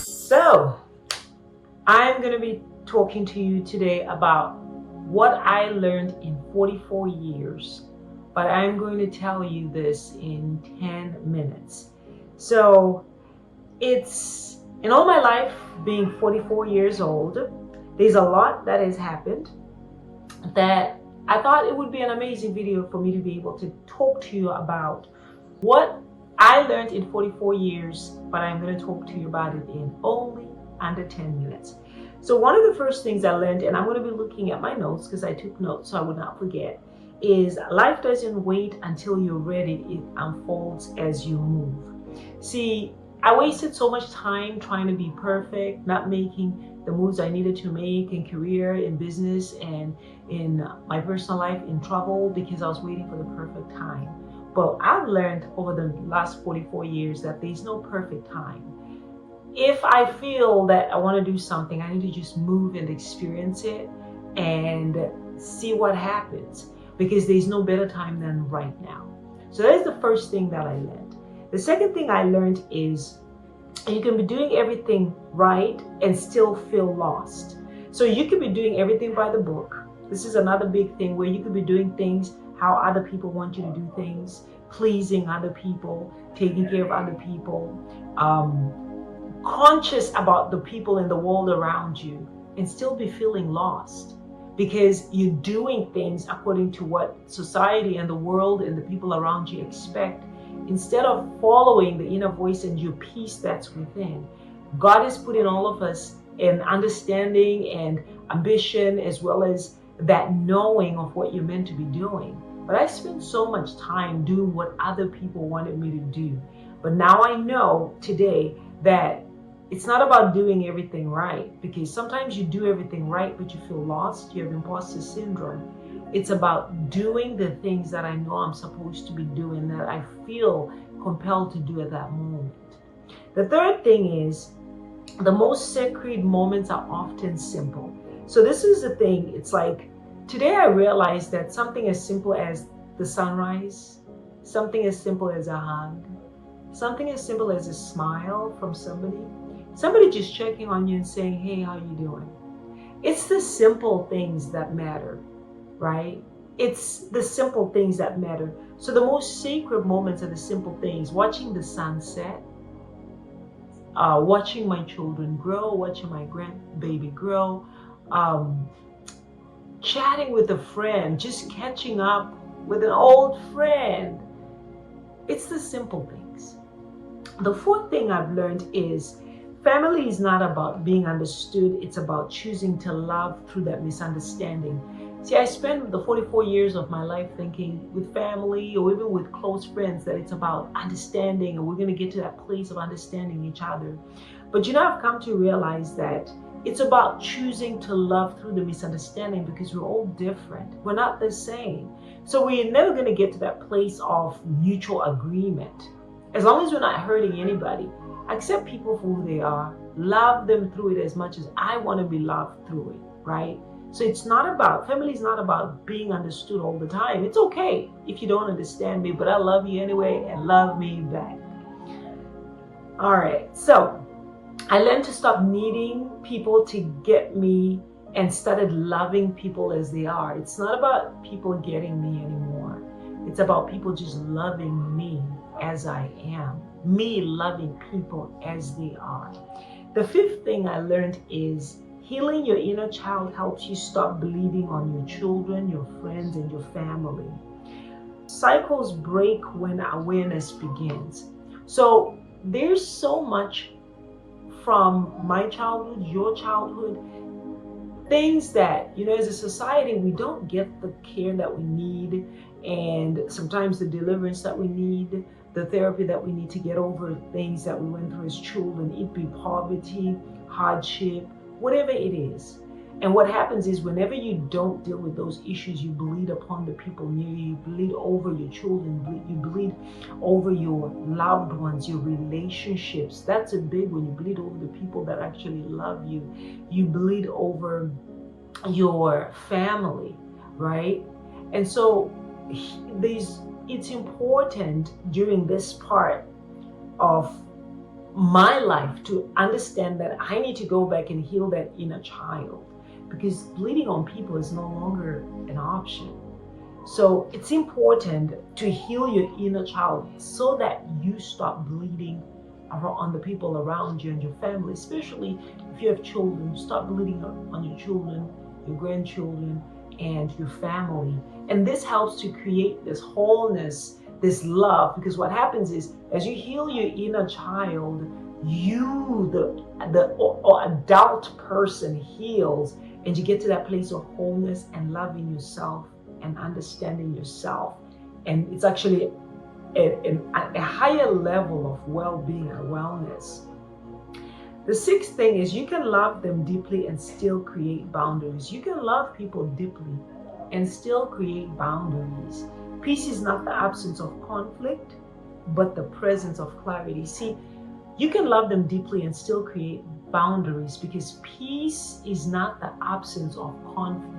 So, I'm going to be talking to you today about what I learned in 44 years, but I'm going to tell you this in 10 minutes. So, it's in all my life, being 44 years old, there's a lot that has happened that I thought it would be an amazing video for me to be able to talk to you about what I learned in 44 years, but I'm going to talk to you about it in only under 10 minutes. So one of the first things I learned, and I'm going to be looking at my notes because I took notes so I would not forget, is life doesn't wait until you're ready. It unfolds as you move. See, I wasted so much time trying to be perfect, not making the moves I needed to make in career, in business, and in my personal life, in travel, because I was waiting for the perfect time. But I've learned over the last 44 years that there's no perfect time. If I feel that I want to do something, I need to just move and experience it and see what happens, because there's no better time than right now. So that's the first thing that I learned. The second thing I learned is you can be doing everything right and still feel lost. So you could be doing everything by the book. This is another big thing where you could be doing things how other people want you to do things, pleasing other people, taking care of other people, conscious about the people in the world around you, and still be feeling lost because you're doing things according to what society and the world and the people around you expect, instead of following the inner voice and your peace that's within. God has put in all of us an understanding and ambition, as well as that knowing of what you're meant to be doing. But I spent so much time doing what other people wanted me to do. But now I know today that it's not about doing everything right, because sometimes you do everything right, but you feel lost. You have imposter syndrome. It's about doing the things that I know I'm supposed to be doing, that I feel compelled to do at that moment. The third thing is the most sacred moments are often simple. So this is the thing. It's like today I realized that something as simple as the sunrise, something as simple as a hug, something as simple as a smile from somebody just checking on you and saying, hey, how you doing? It's the simple things that matter, right? It's the simple things that matter. So the most sacred moments are the simple things: watching the sunset, watching my children grow, watching my grandbaby grow, chatting with a friend, just catching up with an old friend. It's the simple things. The fourth thing I've learned is family is not about being understood. It's about choosing to love through that misunderstanding. See, I spent the 44 years of my life thinking with family or even with close friends that it's about understanding, and we're going to get to that place of understanding each other. But I've come to realize that it's about choosing to love through the misunderstanding, because we're all different. We're not the same. So we're never going to get to that place of mutual agreement. As long as we're not hurting anybody, accept people for who they are, love them through it as much as I want to be loved through it, right? So it's not about, family is not about being understood all the time. It's okay if you don't understand me, but I love you anyway and love me back. All right, so I learned to stop needing people to get me and started loving people as they are. It's not about people getting me anymore. It's about people just loving me as I am, me loving people as they are. The fifth thing I learned is healing your inner child helps you stop bleeding on your children, your friends, and your family. Cycles break when awareness begins. So there's so much from my childhood, your childhood, things that, as a society, we don't get the care that we need, and sometimes the deliverance that we need, the therapy that we need to get over things that we went through as children, it be poverty, hardship, whatever it is. And what happens is whenever you don't deal with those issues, you bleed upon the people near you, you bleed over your children, you bleed over your loved ones, your relationships. That's a big one. You bleed over the people that actually love you. You bleed over your family, right? And so these it's important during this part of my life to understand that I need to go back and heal that inner child, because bleeding on people is no longer an option. So it's important to heal your inner child so that you stop bleeding on the people around you and your family, especially if you have children. Stop bleeding on your children, your grandchildren, and your family. And this helps to create this wholeness, this love, because what happens is as you heal your inner child, you, the adult person, heals, and you get to that place of wholeness and loving yourself and understanding yourself. And it's actually a higher level of well-being and wellness. The sixth thing is you can love them deeply and still create boundaries. You can love people deeply and still create boundaries. Peace is not the absence of conflict, but the presence of clarity. See, you can love them deeply and still create boundaries, because peace is not the absence of conflict.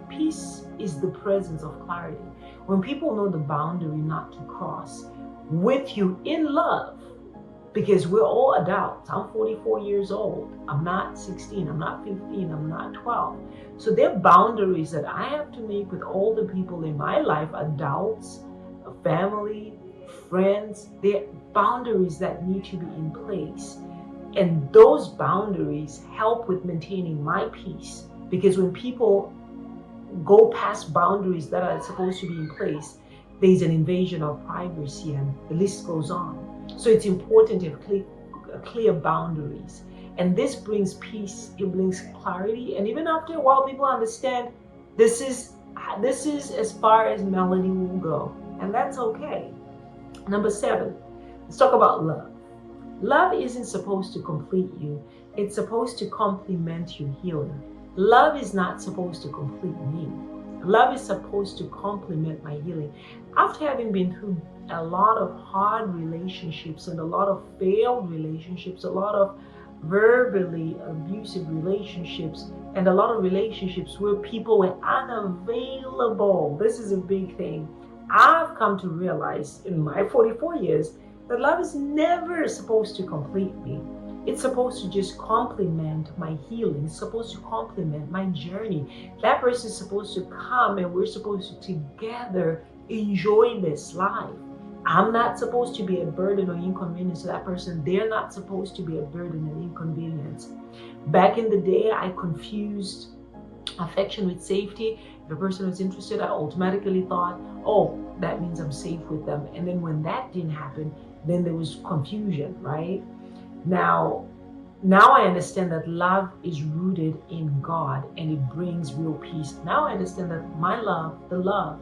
Peace is the presence of clarity. When people know the boundary not to cross with you in love, because we're all adults. I'm 44 years old. I'm not 16. I'm not 15. I'm not 12. So there are boundaries that I have to make with all the people in my life, adults, family, friends. There are boundaries that need to be in place. And those boundaries help with maintaining my peace. Because when people go past boundaries that are supposed to be in place, there's an invasion of privacy, and the list goes on. So it's important to have clear boundaries. And this brings peace, it brings clarity. And even after a while, people understand this is as far as melody will go. And that's okay. Number 7, let's talk about love. Love isn't supposed to complete you. It's supposed to complement your healing. Love is not supposed to complete me. Love is supposed to complement my healing. After having been through a lot of hard relationships and a lot of failed relationships, a lot of verbally abusive relationships, and a lot of relationships where people were unavailable. This is a big thing. I've come to realize in my 44 years that love is never supposed to complete me. It's supposed to just complement my healing. It's supposed to complement my journey. That person is supposed to come and we're supposed to together enjoy this life. I'm not supposed to be a burden or inconvenience to that person. They're not supposed to be a burden and inconvenience. Back in the day, I confused affection with safety. If a person was interested, I automatically thought, oh, that means I'm safe with them. And then when that didn't happen, then there was confusion, right? Now I understand that love is rooted in God and it brings real peace. Now I understand that my love, the love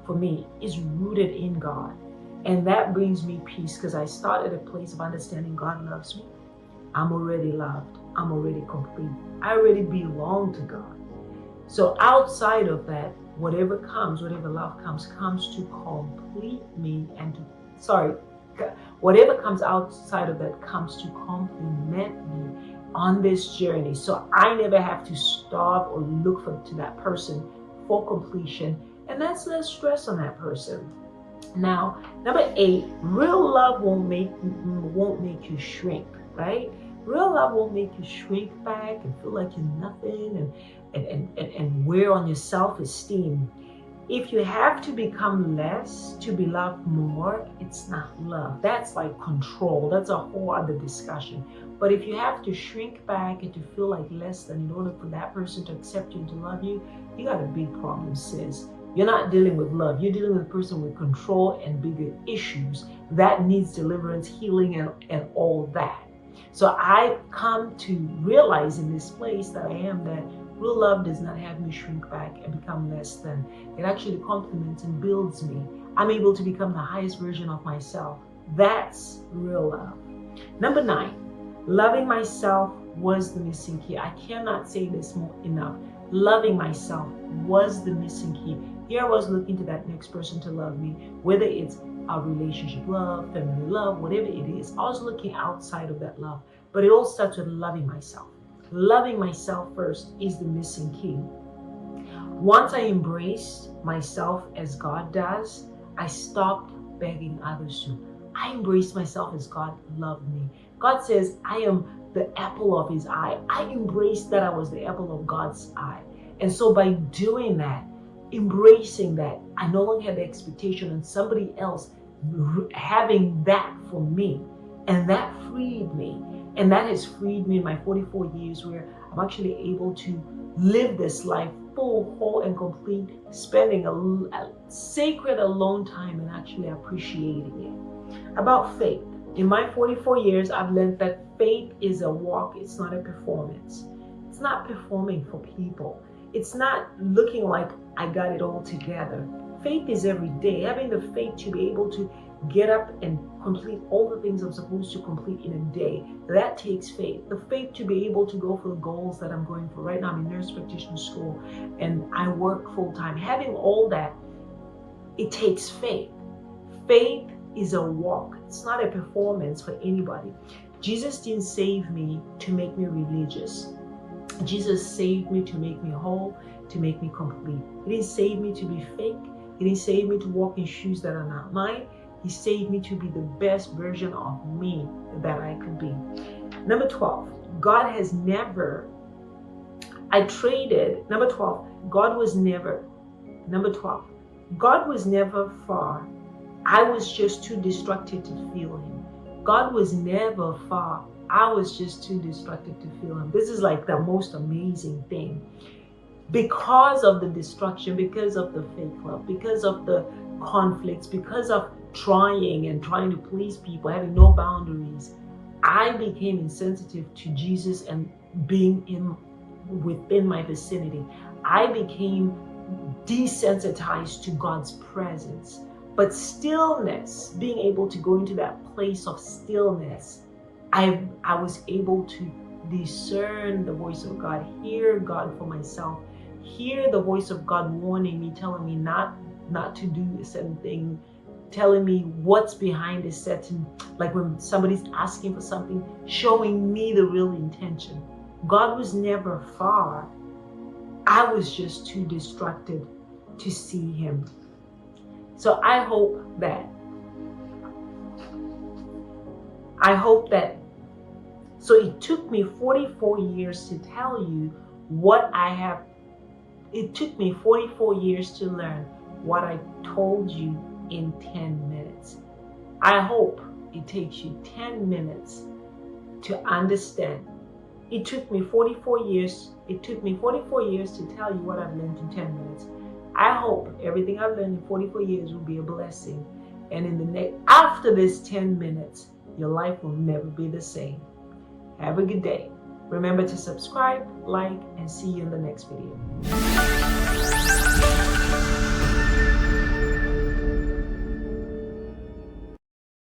for me, is rooted in God. And that brings me peace because I started a place of understanding God loves me. I'm already loved. I'm already complete. I already belong to God. So outside of that, whatever love comes to complete me and whatever comes outside of that comes to complement me on this journey. So I never have to starve or look to that person for completion. And that's less stress on that person. Now, number 8, real love won't make you shrink, right? Real love won't make you shrink back and feel like you're nothing and wear on your self-esteem. If you have to become less to be loved more, it's not love. That's like control. That's a whole other discussion. But if you have to shrink back and to feel like less than in order for that person to accept you and to love you, you got a big problem, sis. You're not dealing with love. You're dealing with a person with control and bigger issues that needs deliverance, healing, and all that. So I come to realize in this place that I am that real love does not have me shrink back and become less than. It actually complements and builds me. I'm able to become the highest version of myself. That's real love. Number 9, loving myself was the missing key. I cannot say this enough. Loving myself was the missing key. Here I was looking to that next person to love me, whether it's our relationship love, family love, whatever it is. I was looking outside of that love, but it all starts with loving myself. Loving myself first is the missing key. Once I embrace myself as God does, I stopped begging others to. I embraced myself as God loved me. God says, I am the apple of his eye. I embraced that I was the apple of God's eye. And so by doing that, embracing that, I no longer had the expectation on somebody else having that for me. And that freed me. And that has freed me in my 44 years where I'm actually able to live this life full, whole, and complete, spending a sacred alone time and actually appreciating it. About faith. In my 44 years, I've learned that faith is a walk. It's not a performance. It's not performing for people. It's not looking like I got it all together. Faith is every day. Having the faith to be able to get up and complete all the things I'm supposed to complete in a day. That takes faith. The faith to be able to go for the goals that I'm going for. Right now, I'm in nurse practitioner school and I work full time. Having all that, it takes faith. Faith is a walk. It's not a performance for anybody. Jesus didn't save me to make me religious. Jesus saved me to make me whole, to make me complete. He didn't save me to be fake. He didn't save me to walk in shoes that are not mine. He saved me to be the best version of me that I could be. Number 12, God was never far. I was just too distracted to feel him. God was never far. I was just too distracted to feel him. This is like the most amazing thing. Because of the destruction, because of the fake love, because of the conflicts, because of trying to please people, having no boundaries, I became insensitive to Jesus and being within my vicinity. I became desensitized to God's presence. But stillness, being able to go into that place of stillness, I was able to discern the voice of God, hear God for myself, hear the voice of God warning me, telling me not to do a certain thing, telling me what's behind a certain, like when somebody's asking for something, showing me the real intention. God was never far. I was just too distracted to see him. So I hope that, so it took me 44 years to tell you what I have. It took me 44 years to learn what I told you in 10 minutes. I hope it takes you 10 minutes to understand. It took me 44 years. It took me 44 years to tell you what I've learned in 10 minutes. I hope everything I've learned in 44 years will be a blessing. And after this 10 minutes, your life will never be the same. Have a good day. Remember to subscribe, like, and see you in the next video.